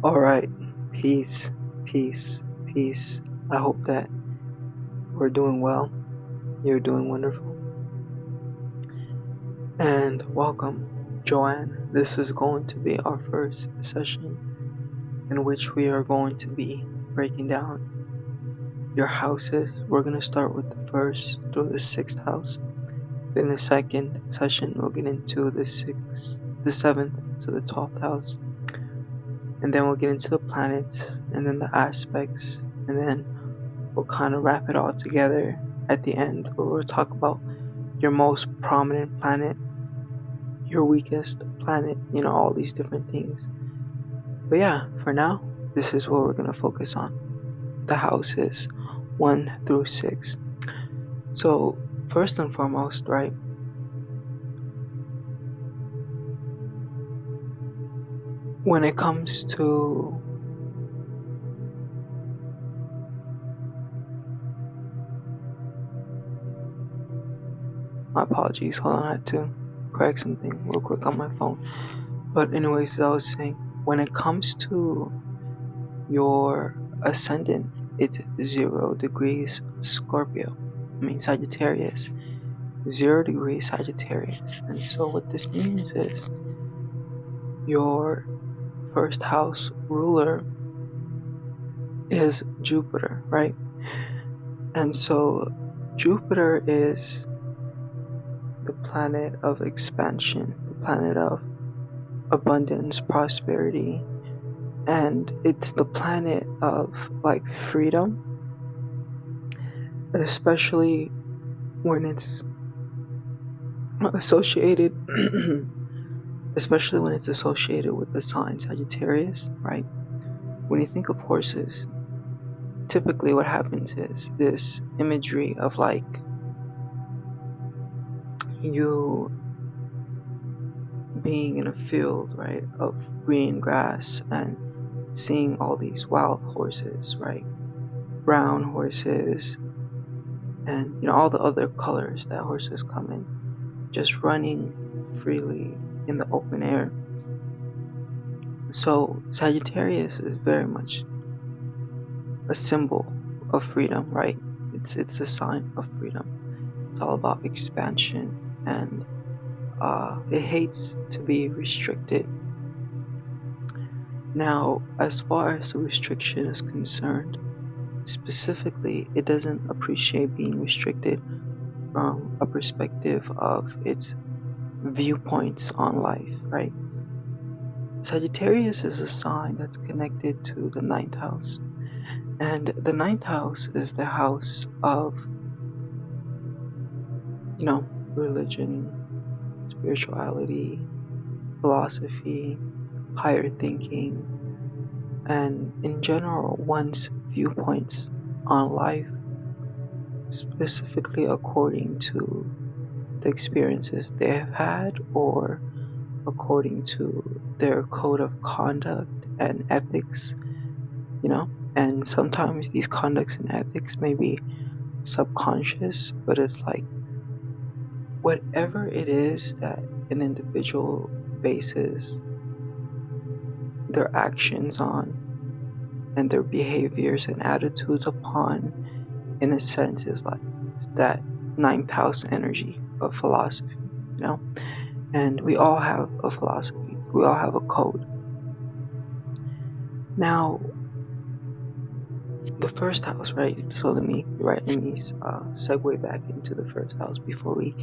All right, peace, peace, peace. I hope that we're doing well. You're doing wonderful. And welcome, Joann. This is going to be our first session in which we are going to be breaking down your houses. We're going to start with the first through the sixth house. Then the second session, we'll get into the seventh to the 12th house. And then we'll get into the planets and then the aspects, and then we'll kind of wrap it all together at the end, where we'll talk about your most prominent planet, your weakest planet, all these different things. But yeah, for now, this is what we're going to focus on, the houses 1 through 6. So first and foremost, right, when it comes to my apologies, hold on, I had to correct something real quick on my phone. But anyways, as I was saying, when it comes to your ascendant, it's 0 degrees Sagittarius, 0 degrees Sagittarius. And so what this means is your first house ruler is Jupiter, right? And so Jupiter is the planet of expansion, the planet of abundance, prosperity, and it's the planet of like freedom, especially when it's associated especially when it's associated with the sign Sagittarius, right? When you think of horses, typically what happens is this imagery of like you being in a field, right, of green grass and seeing all these wild horses, right? Brown horses and all the other colors that horses come in, just running freely in the open air. So Sagittarius is very much a symbol of freedom, right? It's a sign of freedom. It's all about expansion, and it hates to be restricted. Now, as far as the restriction is concerned, specifically, it doesn't appreciate being restricted from a perspective of its viewpoints on life, right? Sagittarius is a sign that's connected to the 9th house. And the 9th house is the house of, religion, spirituality, philosophy, higher thinking, and in general, one's viewpoints on life, specifically according to the experiences they have had or according to their code of conduct and ethics, and sometimes these conducts and ethics may be subconscious, but it's like whatever it is that an individual bases their actions on and their behaviors and attitudes upon, in a sense, is like that 9th house energy of philosophy, and we all have a philosophy, we all have a code. Now, the first house, right? So let me segue back into the first house before we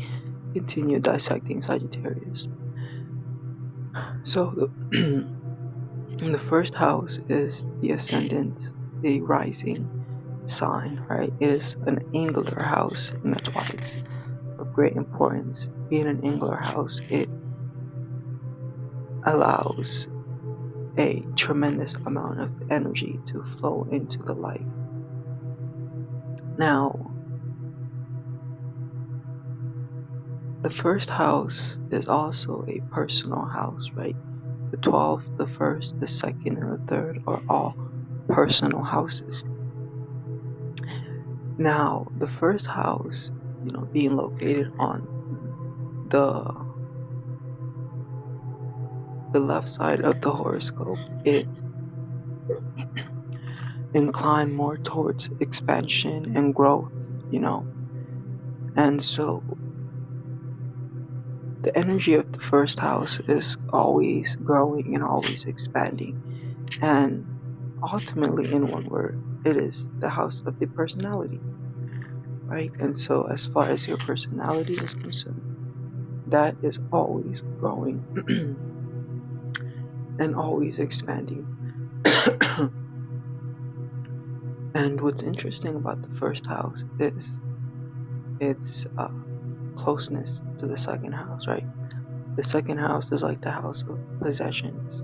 continue dissecting Sagittarius. So the first house is the ascendant, the rising sign, right? It is an angular house, and that's why it's of great importance. Being an angular house, it allows a tremendous amount of energy to flow into the life. Now, the first house is also a personal house, right? The 12th, the 1st, the 2nd, and the 3rd are all personal houses. Now, the first house, being located on the left side of the horoscope, it incline more towards expansion and growth, you know. And so the energy of the first house is always growing and always expanding. And ultimately, in one word, it is the house of the personality, right? And so, as far as your personality is concerned, that is always growing and always expanding. And what's interesting about the first house is its closeness to the second house, right? The second house is like the house of possessions,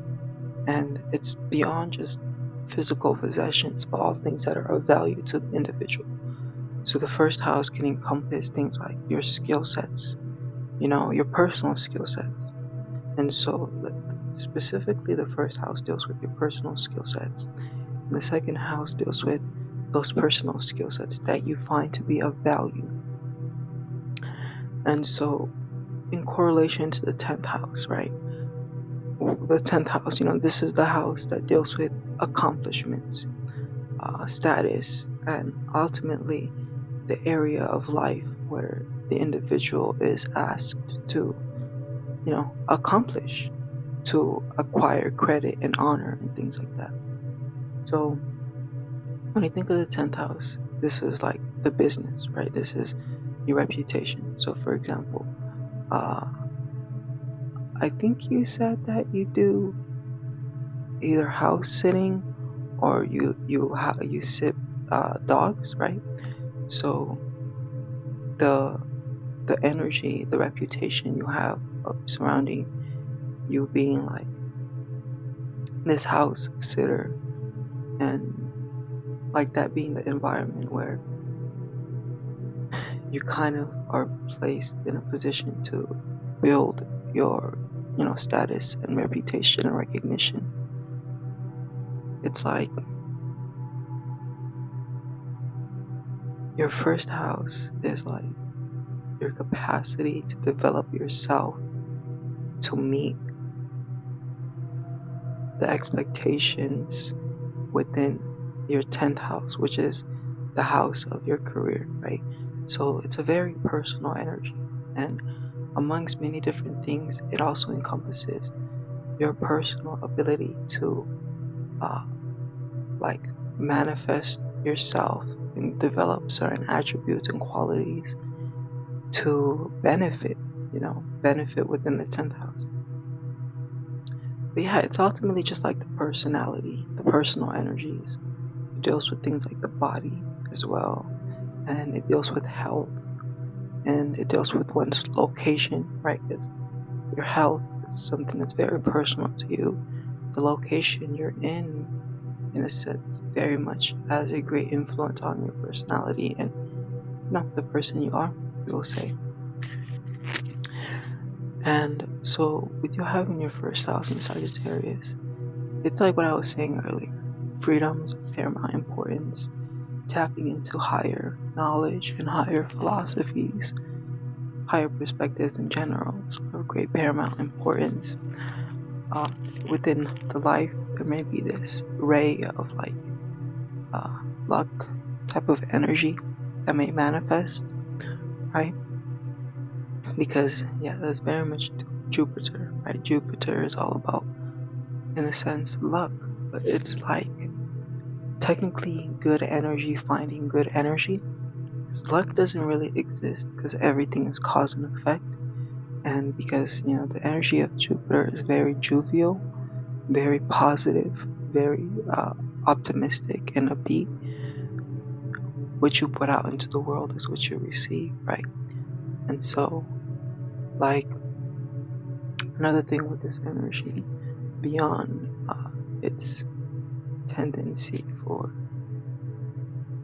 and it's beyond just physical possessions, but all things that are of value to the individual. So the first house can encompass things like your skill sets, your personal skill sets. And so specifically the first house deals with your personal skill sets. And the second house deals with those personal skill sets that you find to be of value. And so in correlation to the 10th house, right? The 10th house, this is the house that deals with accomplishments, status, and ultimately the area of life where the individual is asked to, accomplish, to acquire credit and honor and things like that. So when you think of the 10th house, this is like the business, right? This is your reputation. So for example, I think you said that you do either house sitting or you sit dogs, right? So the energy, the reputation you have of surrounding you being like this house sitter, and like that being the environment where you kind of are placed in a position to build your status and reputation and recognition. It's like your first house is like your capacity to develop yourself to meet the expectations within your 10th house, which is the house of your career, right? So it's a very personal energy, and amongst many different things, it also encompasses your personal ability to like manifest yourself and develop certain attributes and qualities to benefit within the 10th house. But yeah, it's ultimately just like the personality, the personal energies. It deals with things like the body as well, and it deals with health, and it deals with one's location, right? Because your health is something that's very personal to you. The location you're in a sense, very much has a great influence on your personality and the person you are, we will say. And so with you having your first house in Sagittarius, it's like what I was saying earlier. Freedom's of paramount importance, tapping into higher knowledge and higher philosophies, higher perspectives in general is of great paramount importance. Within the life, there may be this ray of like luck type of energy that may manifest, right? Because that's very much Jupiter, right? Jupiter is all about, in a sense, luck, but it's like technically good energy finding good energy. Because luck doesn't really exist because everything is cause and effect, and because the energy of Jupiter is very jovial, very positive, very optimistic and upbeat. What you put out into the world is what you receive, right? And so, like, another thing with this energy, beyond its tendency for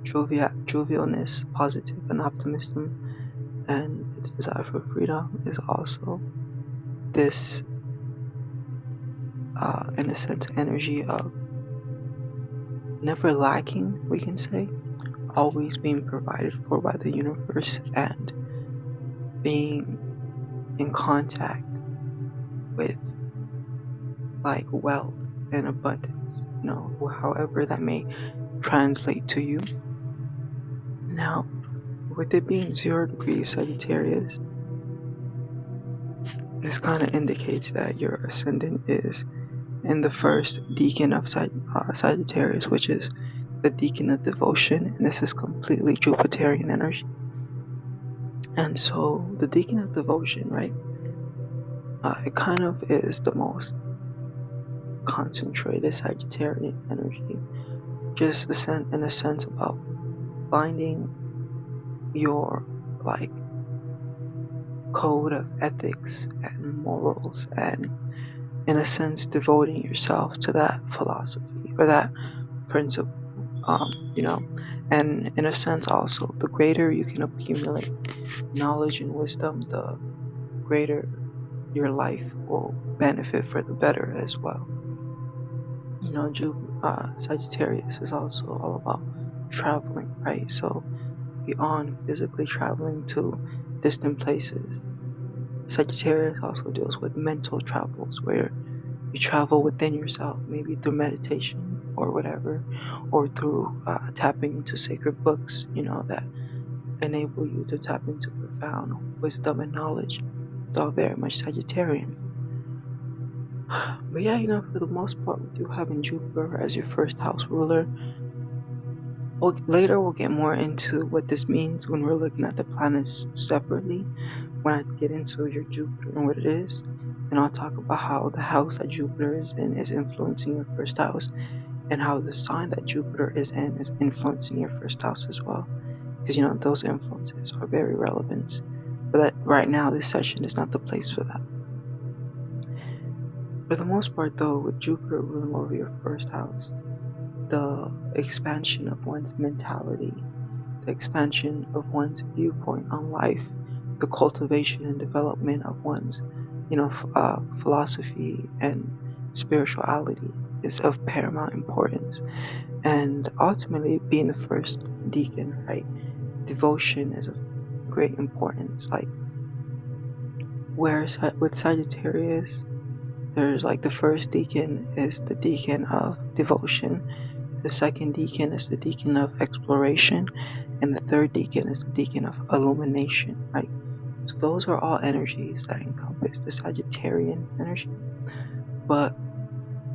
jovialness, positive and optimism, and its desire for freedom, is also this, in a sense, energy of never lacking, we can say, always being provided for by the universe, and being in contact with like wealth and abundance, however that may translate to you. Now, with it being 0 degrees Sagittarius, this kind of indicates that your ascendant is in the first decan of Sagittarius, which is the decan of devotion, and this is completely Jupiterian energy. And so the decan of devotion, right, it kind of is the most concentrated Sagittarian energy, just in a sense about finding your like code of ethics and morals, and in a sense devoting yourself to that philosophy or that principle, and in a sense also the greater you can accumulate knowledge and wisdom, the greater your life will benefit for the better as well. Sagittarius is also all about traveling, right? So beyond physically traveling to distant places, Sagittarius also deals with mental travels where you travel within yourself, maybe through meditation or whatever, or through tapping into sacred books, that enable you to tap into profound wisdom and knowledge. It's all very much Sagittarian. But yeah, for the most part, with you having Jupiter as your first house ruler, later we'll get more into what this means when we're looking at the planets separately. When I get into your Jupiter and what it is, and I'll talk about how the house that Jupiter is in is influencing your first house, and how the sign that Jupiter is in is influencing your first house as well. Because those influences are very relevant. But that right now, this session is not the place for that. For the most part, though, with Jupiter ruling over your first house, the expansion of one's mentality, the expansion of one's viewpoint on life, the cultivation and development of one's, philosophy and spirituality is of paramount importance. And ultimately, being the first decan, right, devotion is of great importance. Like, whereas with Sagittarius, there's like the first decan is the decan of devotion, the second decan is the decan of exploration, and the third decan is the decan of illumination, right? So those are all energies that encompass the Sagittarian energy. But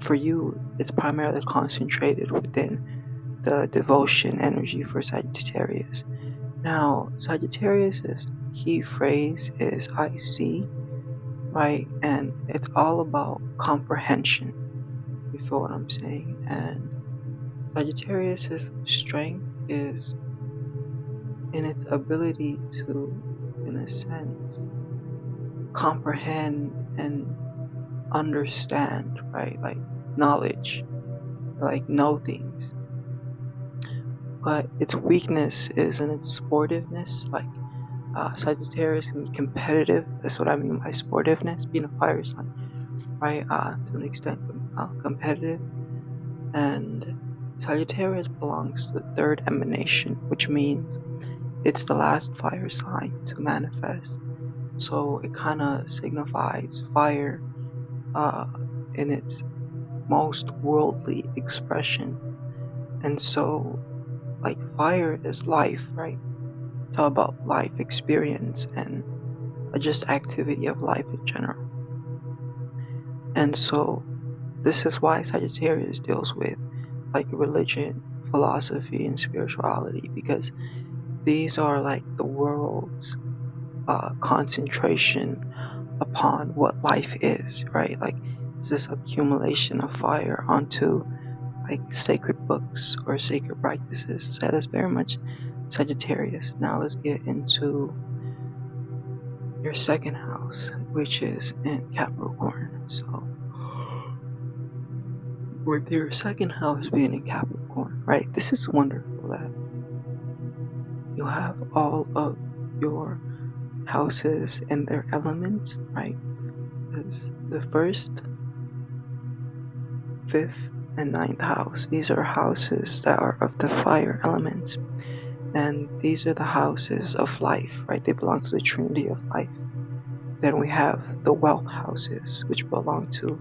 for you, it's primarily concentrated within the devotion energy for Sagittarius. Now, Sagittarius's key phrase is I see, right? And it's all about comprehension. You feel what I'm saying? And Sagittarius's strength is in its ability to, in a sense, comprehend and understand, right? Like knowledge, like know things. But its weakness is in its sportiveness. Like Sagittarius can be competitive. That's what I mean by sportiveness, being a fire sign, right? To an extent, competitive. And Sagittarius belongs to the third emanation, which means it's the last fire sign to manifest. So it kind of signifies fire in its most worldly expression. And so, like, fire is life, right? It's all about life experience and just activity of life in general. And so this is why Sagittarius deals with like religion, philosophy, and spirituality, because these are like the world's concentration upon what life is, right? Like it's this accumulation of fire onto like sacred books or sacred practices. So that's very much Sagittarius. Now let's get into your second house, which is in Capricorn. So with your second house being in Capricorn, right? This is wonderful that you have all of your houses and their elements, right? Because the first, fifth, and ninth house, these are houses that are of the fire element. And these are the houses of life, right? They belong to the trinity of life. Then we have the wealth houses, which belong to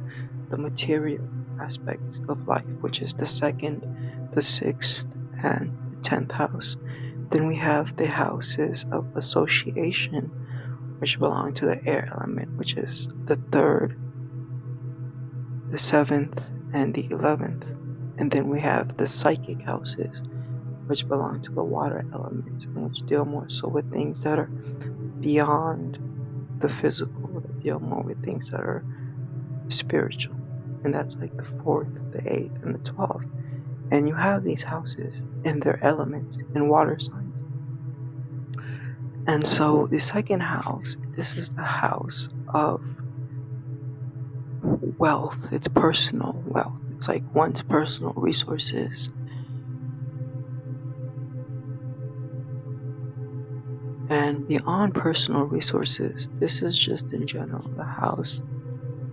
the material aspects of life, which is the second, the 6th, and the 10th house. Then we have the houses of association, which belong to the air element, which is the 3rd, the 7th, and the 11th. And then we have the psychic houses, which belong to the water elements, and which deal more so with things that are beyond the physical, that deal more with things that are spiritual. And that's like the 4th, the 8th, and the 12th. And you have these houses in their elements in water signs. And so the second house, this is the house of wealth. It's personal wealth. It's like one's personal resources. And beyond personal resources, this is just in general the house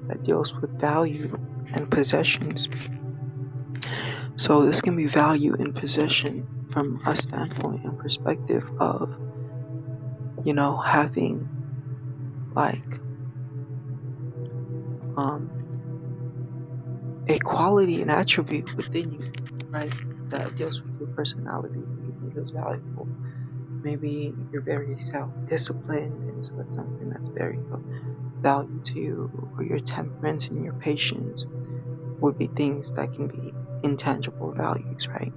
that deals with value and possessions. So this can be value and possession from a standpoint and perspective of, having like a quality and attribute within you, right? That deals with your personality, you think is valuable. Maybe you're very self-disciplined, and so that's something that's very of value to you, or your temperance and your patience would be things that can be intangible values, right?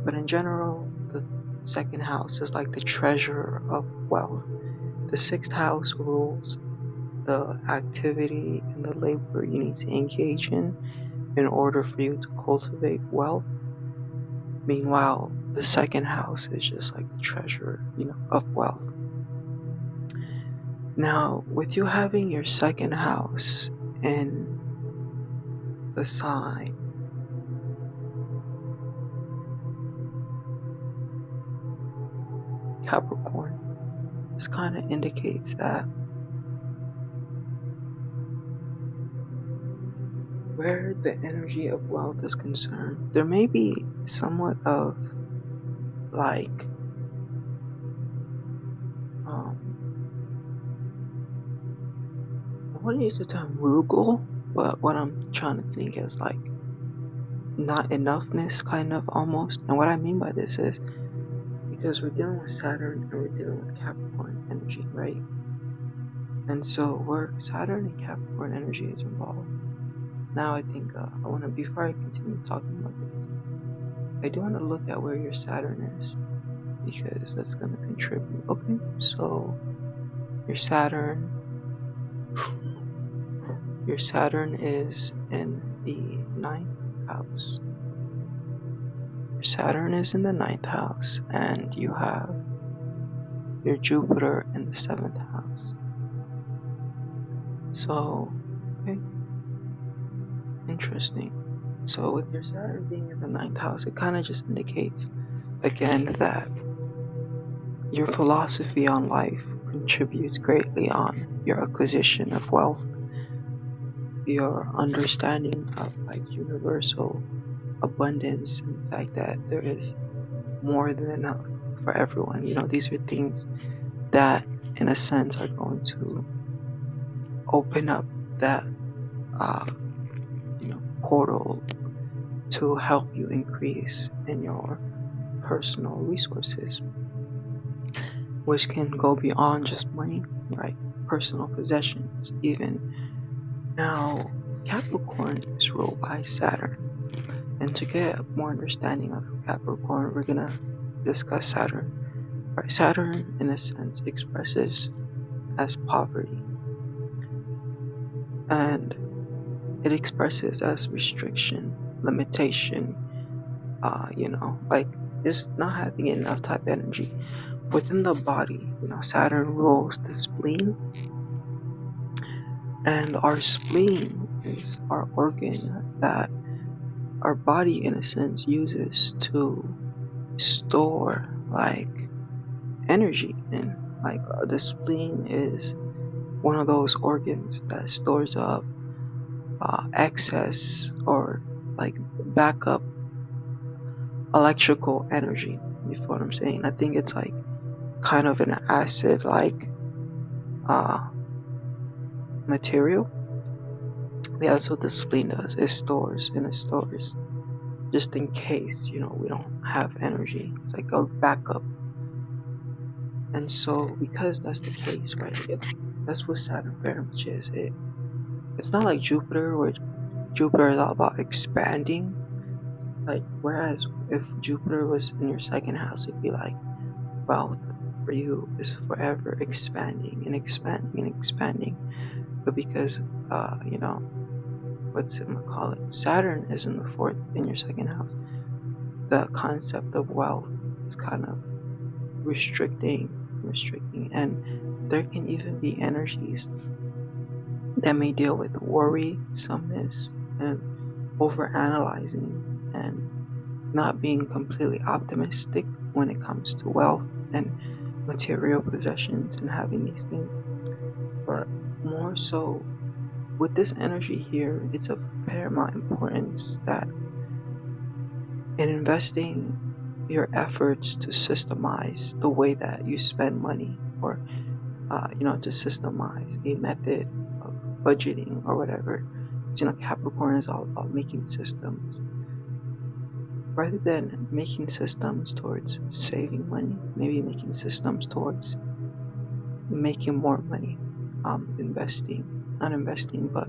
But in general, the second house is like the treasure of wealth. The 6th house rules the activity and the labor you need to engage in order for you to cultivate wealth. Meanwhile, the second house is just like the treasure, of wealth. Now, with you having your second house in the sign Capricorn, this kind of indicates that where the energy of wealth is concerned, there may be somewhat of like I want to use the term frugal, but what I'm trying to think is like not enoughness, kind of almost. And what I mean by this is because we're dealing with Saturn and we're dealing with Capricorn energy, right? And so where Saturn and Capricorn energy is involved. Now I think I want to, before I continue talking about this, I do want to look at where your Saturn is, because that's going to contribute. Okay, so your Saturn is in the 9th house. Your Saturn is in the 9th house, and you have your Jupiter in the 7th house. So, okay, interesting. So with your Saturn being in the 9th house, it kind of just indicates, again, that your philosophy on life contributes greatly on your acquisition of wealth, your understanding of like universal abundance, and the fact that there is more than enough for everyone. These are things that, in a sense, are going to open up that, portal to help you increase in your personal resources, which can go beyond just money, right? Personal possessions, even. Now, Capricorn is ruled by Saturn. And to get more understanding of Capricorn, we're going to discuss Saturn. Right? Saturn, in a sense, expresses as poverty. And it expresses as restriction, limitation, like just not having enough type energy. Within the body, Saturn rules the spleen. And our spleen is our organ that our body, in a sense, uses to store like energy. And like the spleen is one of those organs that stores up excess or like backup electrical energy. You feel what I'm saying? I think it's like kind of an acid like material. Yeah, that's what the spleen does. It stores just in case, we don't have energy. It's like a backup. And so, because that's the case, right? That's what Saturn very much is. It's not like Jupiter, where Jupiter is all about expanding. Like, whereas if Jupiter was in your second house, it'd be like wealth for you is forever expanding and expanding and expanding. But because, what's it gonna call it? Saturn is in the fourth, in your second house. The concept of wealth is kind of restricting, and there can even be energies that may deal with worrisomeness and overanalyzing and not being completely optimistic when it comes to wealth and material possessions and having these things. But more so with this energy here, it's of paramount importance that in investing your efforts to systemize the way that you spend money, or to systemize a method of budgeting or whatever. Capricorn is all about making systems. Rather than making systems towards saving money, maybe making systems towards making more money, not investing, but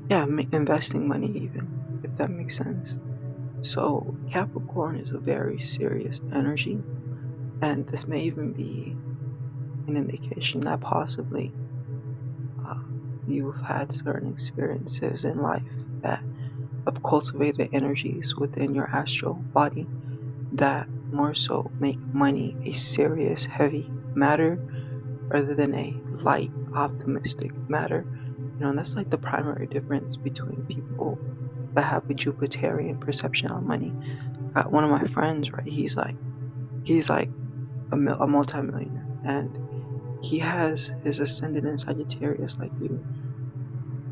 yeah, investing money even, if that makes sense. So Capricorn is a very serious energy, and this may even be an indication that possibly you've had certain experiences in life that have cultivated energies within your astral body that more so make money a serious, heavy matter rather than a light, optimistic matter. And that's like the primary difference between people that have a Jupiterian perception on money. One of my friends, right? He's like a multimillionaire, and he has his ascendant in Sagittarius, like you.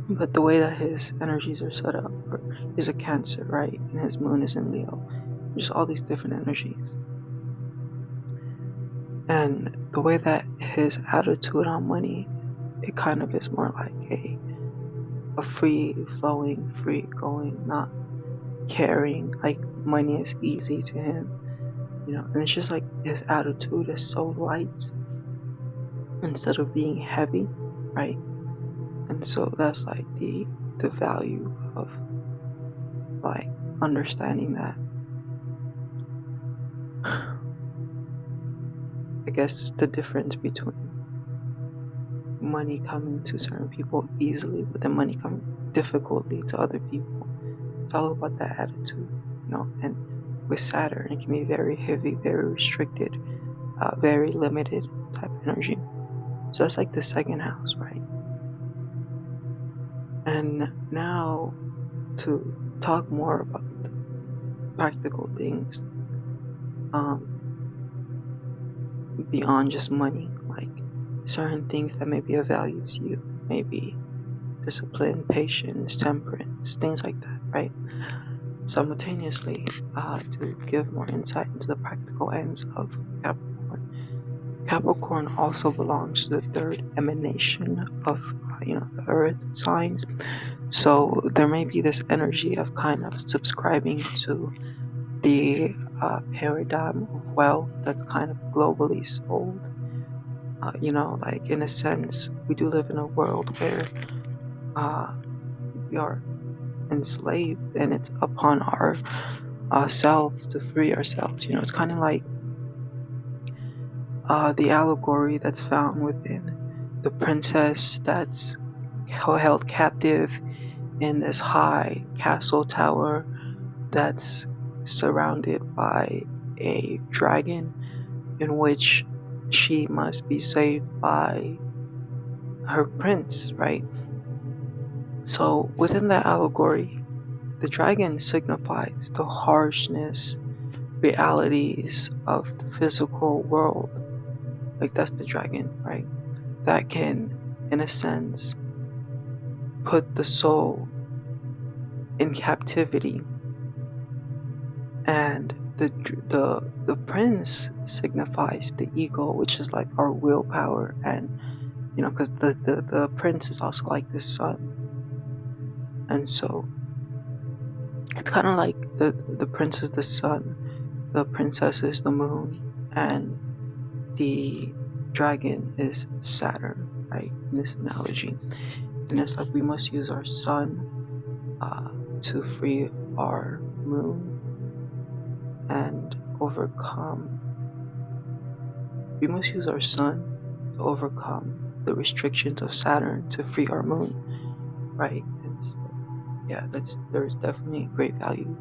But the way that his energies are set up, is a Cancer, right? And his moon is in Leo. Just all these different energies. And the way that his attitude on money, it kind of is more like a free flowing, free going, not caring. Like money is easy to him, and it's just like his attitude is so light instead of being heavy, right? And so that's like the value of like understanding that. I guess the difference between money coming to certain people easily, but then money coming difficultly to other people. It's all about that attitude, and with Saturn, it can be very heavy, very restricted, very limited type energy. So that's like the second house, right? And now to talk more about the practical things, beyond just money, like certain things that may be of value to you, maybe discipline, patience, temperance, things like that, right? Simultaneously, to give more insight into the practical ends of Capricorn. Capricorn also belongs to the third emanation of, the earth signs. So there may be this energy of kind of subscribing to the paradigm of wealth that's kind of globally sold. Like in a sense, we do live in a world where we are enslaved, and it's upon ourselves to free ourselves. It's kind of like the allegory that's found within the princess that's held captive in this high castle tower that's surrounded by a dragon, in which she must be saved by her prince, right? So within that allegory, the dragon signifies the harshness, realities of the physical world. Like that's the dragon, right? That can, in a sense, put the soul in captivity. And the prince signifies the ego, which is like our willpower, and because the prince is also like the sun. And so It's kind of like the prince is the sun, the princess is the moon, and the dragon is Saturn, right? In this analogy, and it's like we must use our sun to free our moon and overcome. We must use our sun to overcome the restrictions of Saturn to free our moon, right? There's definitely great value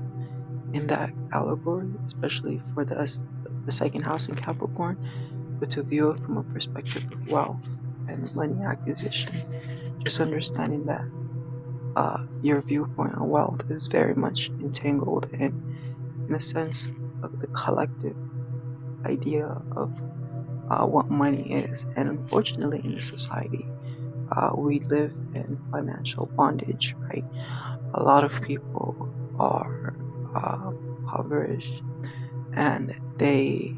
in that allegory, especially for the second house in Capricorn, but to view it from a perspective of wealth and money acquisition, just understanding that your viewpoint on wealth is very much entangled in a sense, of the collective idea of what money is. And unfortunately, in this society, we live in financial bondage, right? A lot of people are impoverished, and they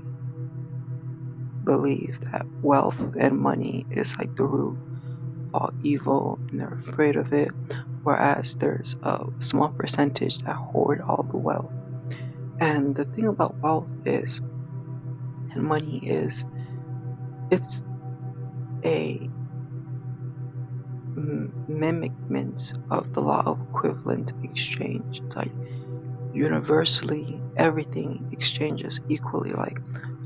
believe that wealth and money is like the root of all evil, and they're afraid of it, whereas there's a small percentage that hoard all the wealth. And the thing about wealth is, and money is, it's a mimicment of the law of equivalent exchange. It's like universally everything exchanges equally. Like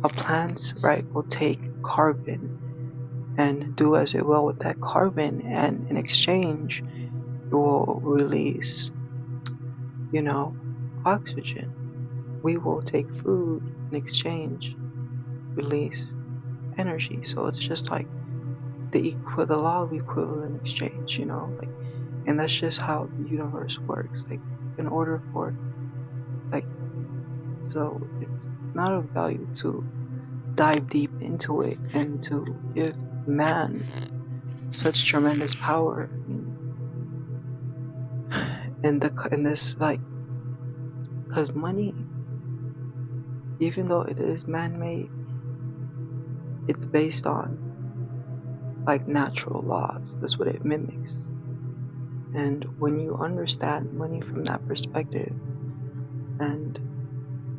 a plant, right, will take carbon and do as it will with that carbon, and in exchange it will release, oxygen. We will take food in exchange, release energy. So it's just like the law of equivalent exchange, like, and that's just how the universe works. Like, in order for, like, so it's not of value to dive deep into it and to give man such tremendous power in this, like, because money, even though it is man-made, it's based on like natural laws. That's what it mimics. And when you understand money from that perspective, and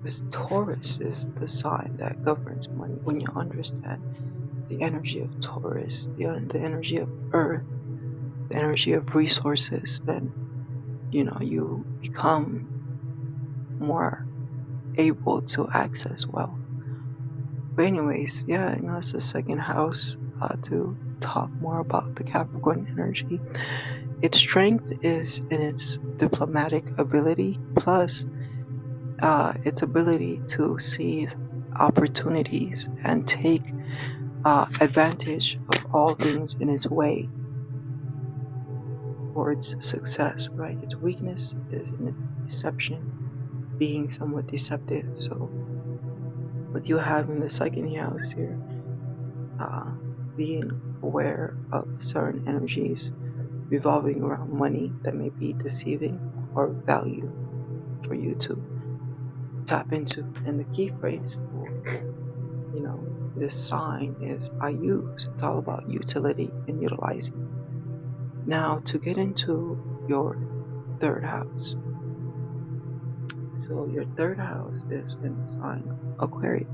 this Taurus is the sign that governs money, when you understand the energy of Taurus, the energy of Earth, the energy of resources, then you become more able to access wealth. But anyways, yeah, it's the second house to talk more about the Capricorn energy. Its strength is in its diplomatic ability, plus its ability to seize opportunities and take advantage of all things in its way for its success, right? Its weakness is in its deception, being somewhat deceptive. So with you having the second house here, being aware of certain energies revolving around money that may be deceiving or value for you to tap into. And the key phrase for this sign is I use. It's all about utility and utilizing. Now, to get into your third house. So your third house is in the sign Aquarius.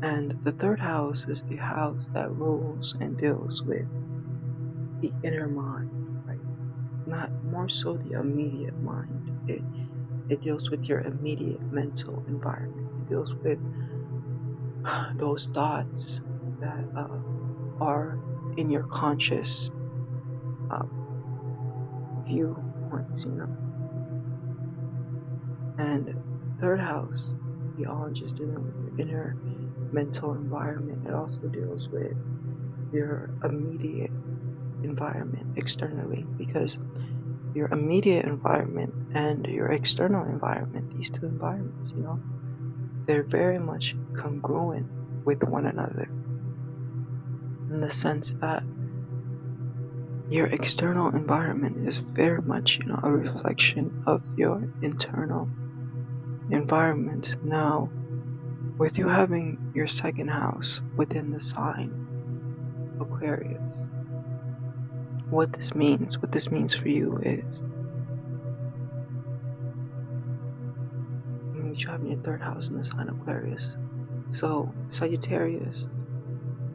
And the third house is the house that rules and deals with the inner mind, right? Not more so the immediate mind. It deals with your immediate mental environment. It deals with those thoughts that are in your conscious view points, And third house, beyond just dealing with your inner mental environment, it also deals with your immediate environment externally, because your immediate environment and your external environment, these two environments, they're very much congruent with one another, in the sense that your external environment is very much, a reflection of your internal environment. Now, with you having your second house within the sign Aquarius, what this means for you is which you have in your third house in the sign Aquarius. So Sagittarius,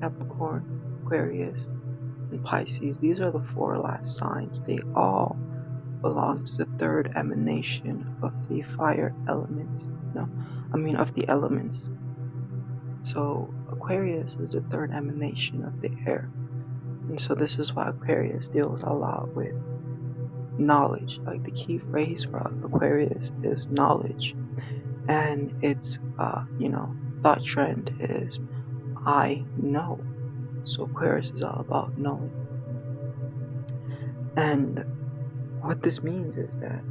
Capricorn, Aquarius, and Pisces, these are the four last signs. They all belong to the third emanation of the fire elements. Of the elements. So Aquarius is the third emanation of the air. And so this is why Aquarius deals a lot with knowledge. Like the key phrase for Aquarius is knowledge. And its thought trend is I know. So Aquarius is all about knowing. And what this means is that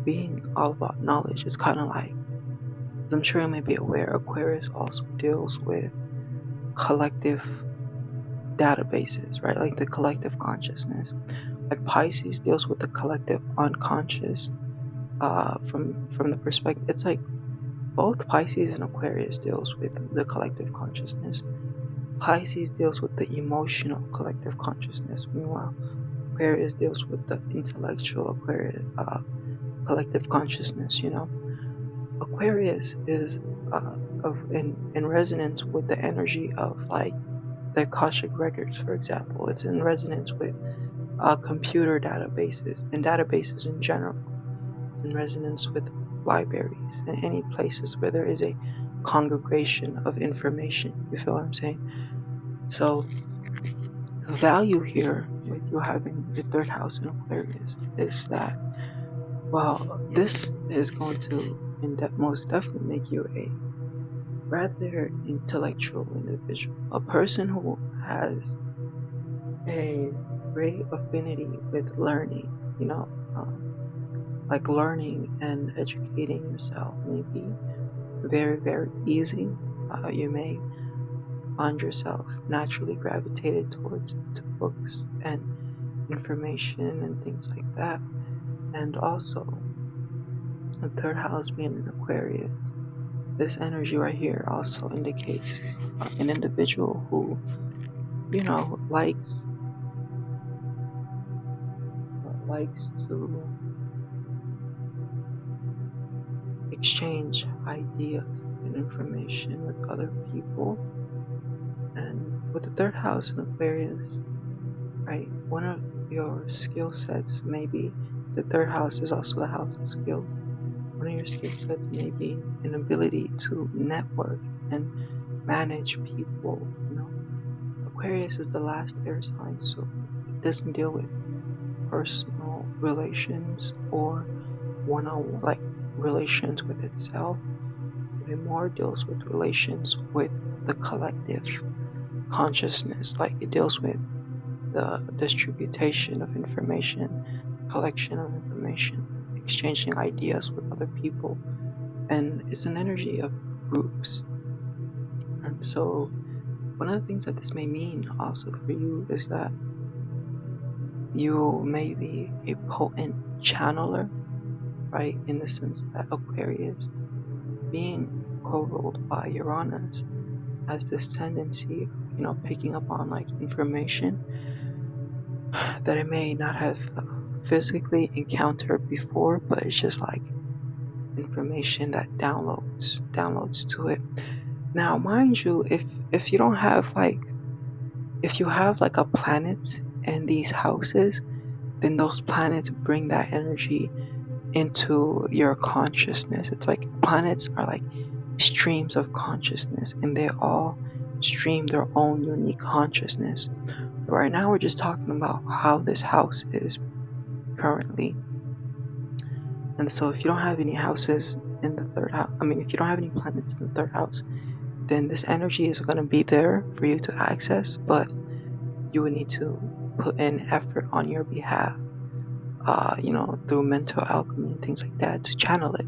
being all about knowledge is kind of like, as I'm sure you may be aware, Aquarius also deals with collective databases, right? Like the collective consciousness. Like Pisces deals with the collective unconscious. From the perspective, it's like both Pisces and Aquarius deals with the collective consciousness. Pisces deals with the emotional collective consciousness. Meanwhile, Aquarius deals with the intellectual Aquarius collective consciousness. Aquarius is in resonance with the energy of like the Akashic records, for example. It's in resonance with computer databases and databases in general. It's in resonance with libraries and any places where there is a congregation of information. You feel what I'm saying? So the value here with you having the third house in Aquarius is that, well, this is going to most definitely make you a rather intellectual individual, a person who has a great affinity with learning, like learning and educating yourself may be very, very easy. You may find yourself naturally gravitated towards to books and information and things like that. And also, the third house being in Aquarius, this energy right here also indicates an individual who, likes to exchange ideas and information with other people. And with the third house in Aquarius, right, one of your skill sets maybe, the third house is also the house of skills. One of your skill sets may be an ability to network and manage people. Aquarius is the last air sign, so it doesn't deal with personal relations or one-on-one, like relations with itself. It more deals with relations with the collective consciousness. Like it deals with the distribution of information, collection of information, exchanging ideas with other people, and it's an energy of groups. And so one of the things that this may mean also for you is that you may be a potent channeler, right? In the sense that Aquarius, being co-ruled by Uranus, has this tendency of, picking up on like information that it may not have physically encountered before, but it's just like information that downloads to it. Now, mind you, if you don't have if you have like a planet in these houses, then those planets bring that energy into your consciousness. It's like planets are like streams of consciousness, and they all stream their own unique consciousness. But right now we're just talking about how this house is currently. And so if you don't have any houses in the third house, if you don't have any planets in the third house, then this energy is going to be there for you to access, but you would need to put in effort on your behalf, through mental alchemy and things like that to channel it.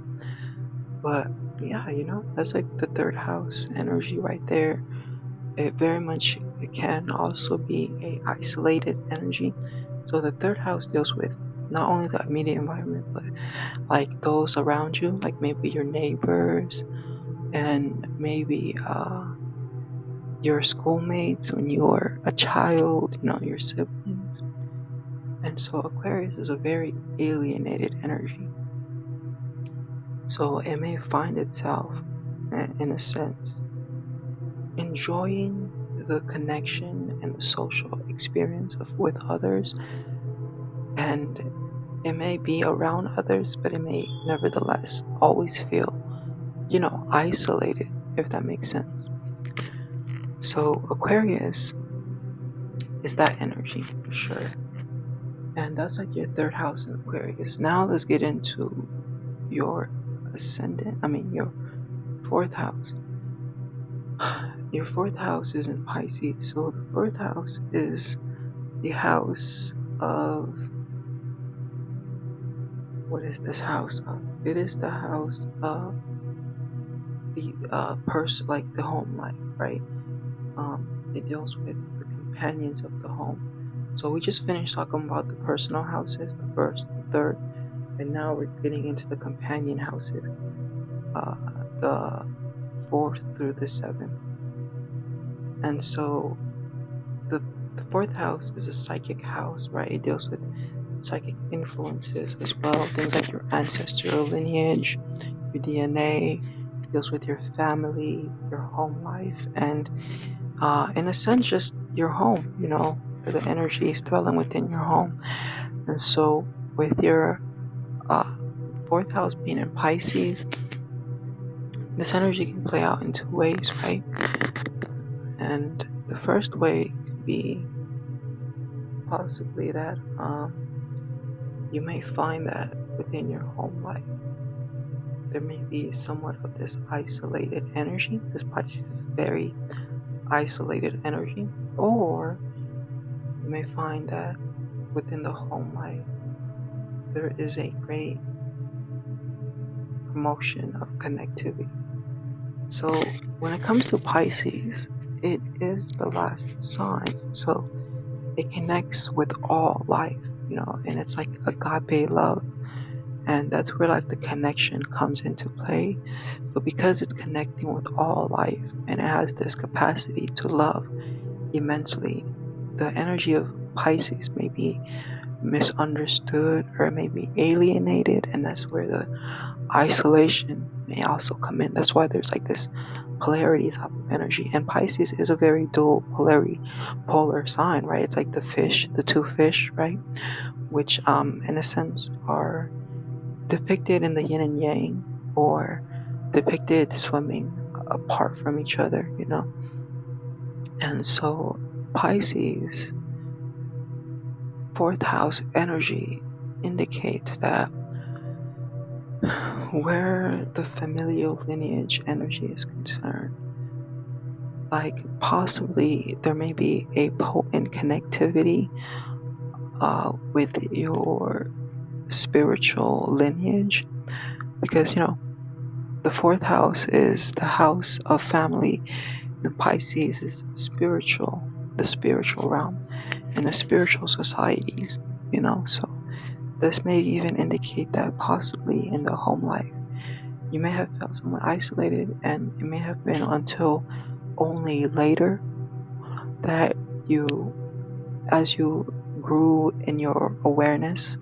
But yeah, that's like the third house energy right there. It very much can also be a isolated energy. So the third house deals with not only the immediate environment, but like those around you, like maybe your neighbors and maybe your schoolmates when you were a child, your siblings. And so Aquarius is a very alienated energy. So it may find itself, in a sense, enjoying the connection and the social experience with others, and it may be around others, but it may nevertheless always feel, isolated, if that makes sense. So Aquarius is that energy for sure. And that's like your third house in Aquarius. Now let's get into your your fourth house. Your fourth house is in Pisces. So the fourth house is the house of, what is this house of? It is the house of the person, like the home life, right? It deals with the companions of the home. So we just finished talking about the personal houses, the first, the third, and now we're getting into the companion houses, the fourth through the seventh. And so the fourth house is a psychic house, right? It deals with psychic influences as well, things like your ancestral lineage, your DNA, deals with your family, your home life, and in a sense, just your home, the energy is dwelling within your home. And so, with your fourth house being in Pisces, this energy can play out in two ways, right? And the first way could be possibly that you may find that within your home life, there may be somewhat of this isolated energy. This Pisces is very isolated energy. Or you may find that within the home life, there is a great promotion of connectivity. So when it comes to Pisces, it is the last sign. So it connects with all life, and it's like agape love. And that's where like the connection comes into play. But because it's connecting with all life and it has this capacity to love immensely, the energy of Pisces may be misunderstood or may be alienated, and that's where the isolation may also come in. That's why there's like this polarity type of energy. And Pisces is a very dual polar sign, right? It's like the two fish, right? Which in a sense are depicted in the yin and yang, or depicted swimming apart from each other, And so Pisces fourth house energy indicates that where the familial lineage energy is concerned, like possibly there may be a potent connectivity with your spiritual lineage, because the fourth house is the house of family, and Pisces is the spiritual realm, and the spiritual societies, so this may even indicate that possibly in the home life, you may have felt somewhat isolated, and it may have been until only later that as you grew in your awareness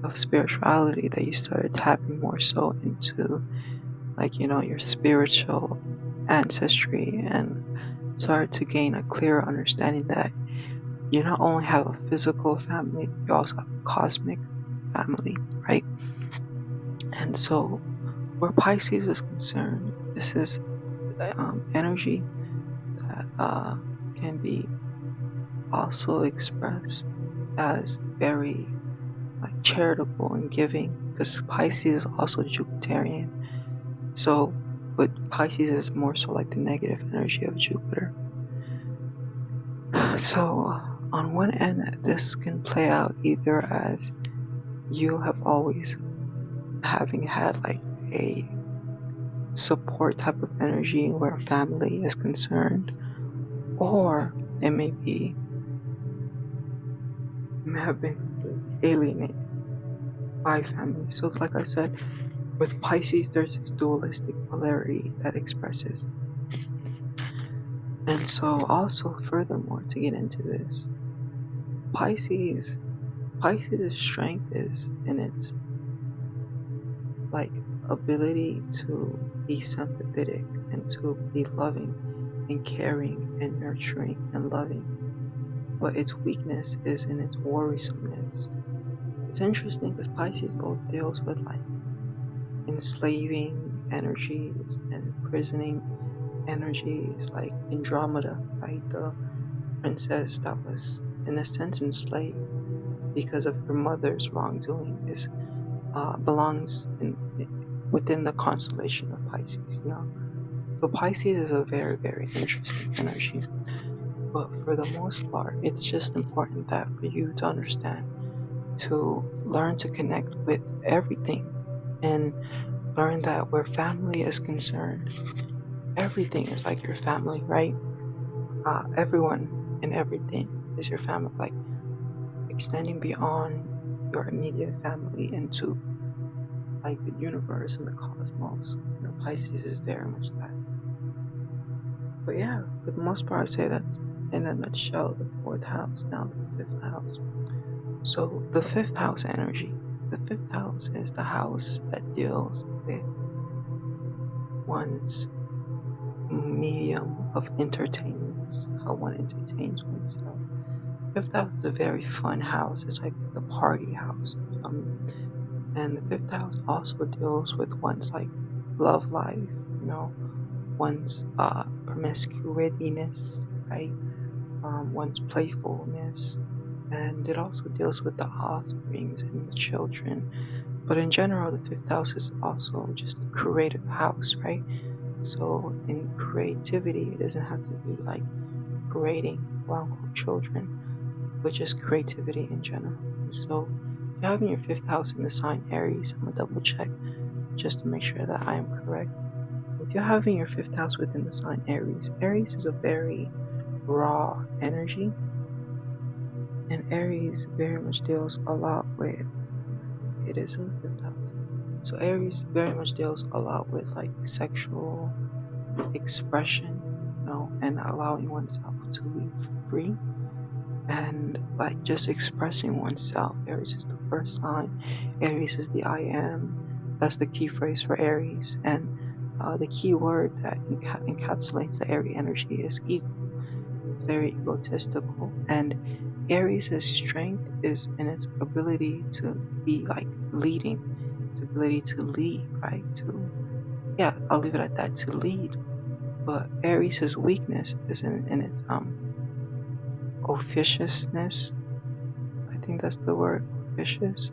of spirituality, that you started tapping more so into, like, your spiritual ancestry, and started to gain a clearer understanding that you not only have a physical family, you also have a cosmic family, right? And so where Pisces is concerned, this is energy that can be also expressed as very charitable and giving, because Pisces is also Jupiterian. So, but Pisces is more so like the negative energy of Jupiter. So, on one end, this can play out either as you have always having had like a support type of energy where family is concerned, or it may be you may have been alienated by family. So like I said, with Pisces there's this dualistic polarity that expresses. And so also furthermore, to get into this, Pisces' strength is in its like ability to be sympathetic and to be loving and caring and nurturing and loving, but its weakness is in its worrisomeness. It's interesting because Pisces both deals with like enslaving energies and imprisoning energies, like Andromeda, right? The princess that was, in a sense, enslaved because of her mother's wrongdoing is belongs within the constellation of Pisces, you know. So Pisces is a very, very interesting energy. But for the most part, it's just important that for you to understand to learn to connect with everything and learn that where family is concerned, everything is like your family, right? Everyone and everything is your family, like extending beyond your immediate family into like the universe and the cosmos. You know, Pisces is very much that. But yeah, for the most part, I'd say that's in a nutshell the fourth house, now the fifth house. So the fifth house energy. The fifth house is the house that deals with one's medium of entertainments, how one entertains oneself. Fifth house is a very fun house. It's like the party house. And the fifth house also deals with one's like love life, you know, one's promiscuitiness, right? One's playfulness, and it also deals with the offsprings and the children. But in general, the fifth house is also just a creative house, right? So in creativity, it doesn't have to be like creating quote unquote children, but just creativity in general. So if you have in your fifth house in the sign Aries, I'm gonna double check just to make sure that I am correct. If you're having your fifth house within the sign Aries, Aries is a very raw energy, and Aries very much deals a lot with it is in the fifth house. So Aries very much deals a lot with like sexual expression, you know, and allowing oneself to be free and like just expressing oneself. Aries is the first sign. Aries is the I am. That's the key phrase for Aries. And the key word that encapsulates the Aries energy is ego. It's very egotistical. And Aries' strength is in its ability to be like leading, its ability to lead, right? Yeah, I'll leave it at that, to lead. But Aries' weakness is in its officiousness. I think that's the word, officious.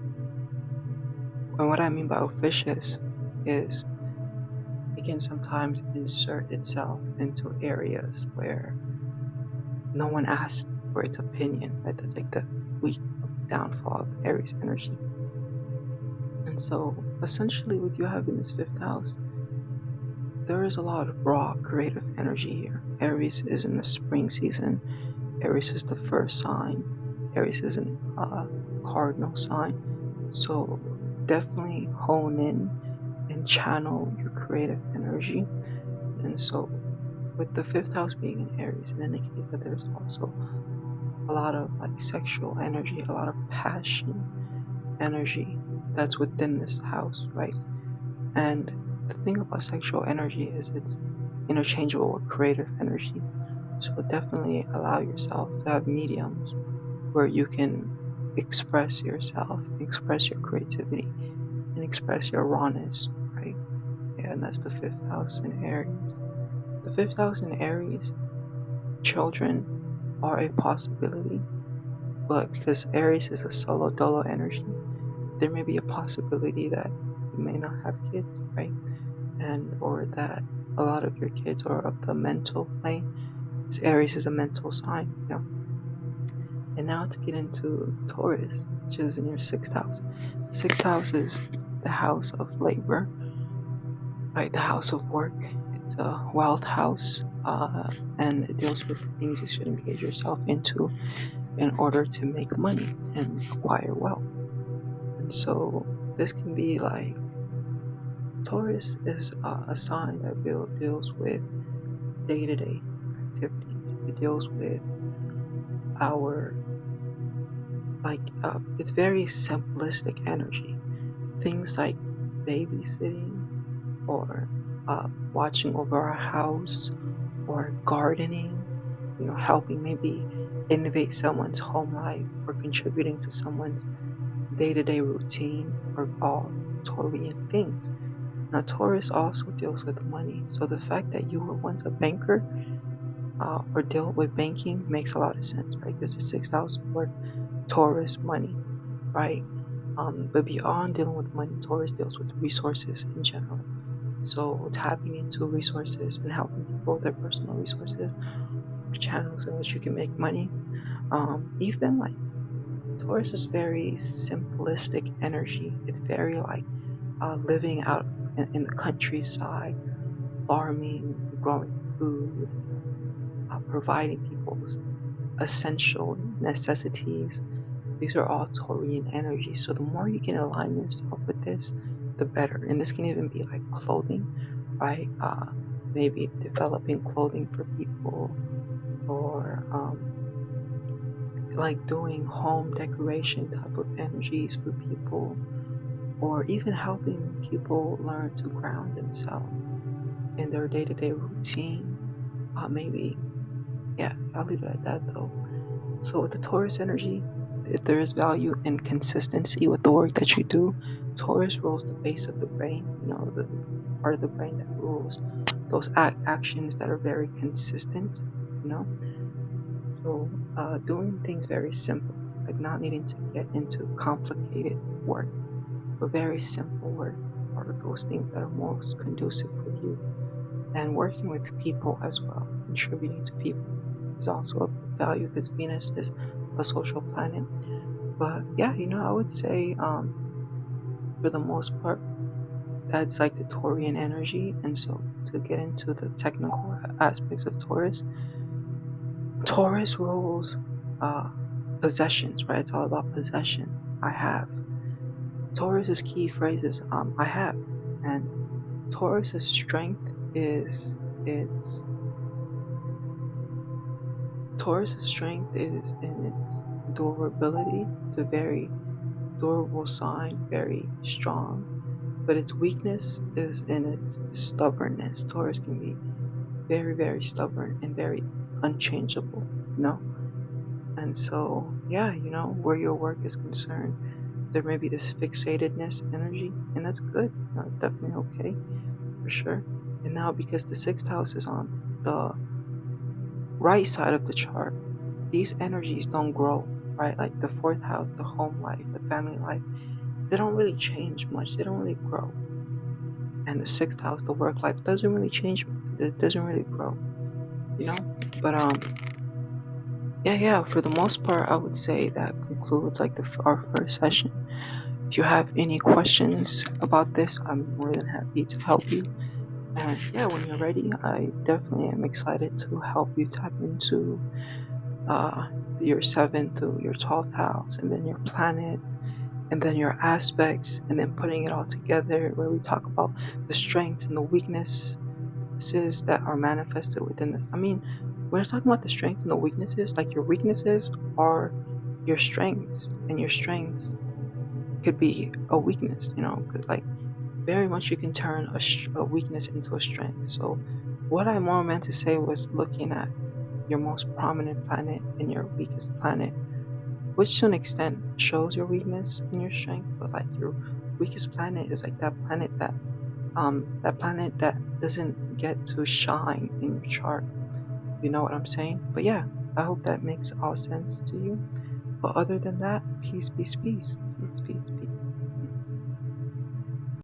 And what I mean by officious is it can sometimes insert itself into areas where no one asked for its opinion, right? That's like the weak downfall of Aries energy. And so essentially with you having this fifth house, there is a lot of raw creative energy here. Aries is in the spring season. Aries is the first sign. Aries is a cardinal sign. So definitely hone in and channel your creative energy. And so with the fifth house being in Aries, it indicates that there's also a lot of like sexual energy, a lot of passion energy that's within this house, right? And the thing about sexual energy is it's interchangeable with creative energy. So definitely allow yourself to have mediums where you can express yourself, express your creativity, and express your rawness, right? Yeah, and that's the fifth house in Aries. The fifth house in Aries, children are a possibility, but because Aries is a solo dolo energy, there may be a possibility that you may not have kids, right? And or that a lot of your kids are of the mental plane, because Aries is a mental sign, you know. And now to get into Taurus, which is in your sixth house. Sixth house is the house of labor, right? The house of work. It's a wealth house, and it deals with things you should engage yourself into in order to make money and acquire wealth. And so this can be like Taurus is a sign that deals with day-to-day activities. It deals with our it's very simplistic energy. Things like babysitting, or watching over our house or gardening, helping maybe innovate someone's home life or contributing to someone's day-to-day routine are all Taurian things. Now, Taurus also deals with money. So the fact that you were once a banker or deal with banking makes a lot of sense, right? Because the sixth house word Taurus, money, right? But beyond dealing with money, Taurus deals with resources in general. So tapping into resources and helping people with their personal resources or channels in which you can make money. Even like Taurus is very simplistic energy. It's very like living out in the countryside, farming, growing food, providing people's essential necessities. These are all Taurian energy. So the more you can align yourself with this, the better. And this can even be like clothing, right? Maybe developing clothing for people or like doing home decoration type of energies for people or even helping people learn to ground themselves in their day-to-day routine. Maybe, yeah, I'll leave it at that though. So with the Taurus energy, if there is value in consistency with the work that you do, Taurus rules the base of the brain, the part of the brain that rules those actions that are very consistent, you know. So doing things very simple, like not needing to get into complicated work, but very simple work are those things that are most conducive with you. And working with people as well, contributing to people is also of value because Venus is a social planet. But yeah, I would say for the most part, that's like the Taurian energy. And so to get into the technical aspects of Taurus, Taurus rules uh, possessions, right? It's all about possession. I have. Taurus's key phrase is I have. And Taurus's strength is its Taurus's strength is in its durability. It's a very durable sign, very strong. But its weakness is in its stubbornness. Taurus can be very, very stubborn and very unchangeable. And so, yeah, where your work is concerned, there may be this fixatedness energy, and that's good. It's definitely okay, for sure. And now, because the sixth house is on the right side of the chart, these energies don't grow, right? Like the fourth house, the home life, the family life, they don't really change much. They don't really grow. And the sixth house, the work life, doesn't really change. It doesn't really grow, you know. But yeah. For the most part, I would say that concludes like our first session. If you have any questions about this, I'm more than happy to help you. And yeah, when you're ready, I definitely am excited to help you tap into uh, your seventh to your 12th house, and then your planets, and then your aspects, and then putting it all together where we talk about the strengths and the weaknesses that are manifested within this. I mean, when we're talking about the strengths and the weaknesses, like your weaknesses are your strengths, and your strengths could be a weakness, 'cause, like very much you can turn a weakness into a strength. So, what I more meant to say was looking at your most prominent planet and your weakest planet, which to an extent shows your weakness and your strength, but like your weakest planet is like that planet that doesn't get to shine in your chart. You know what I'm saying? But yeah, I hope that makes all sense to you. But other than that, peace, peace, peace, peace, peace, peace.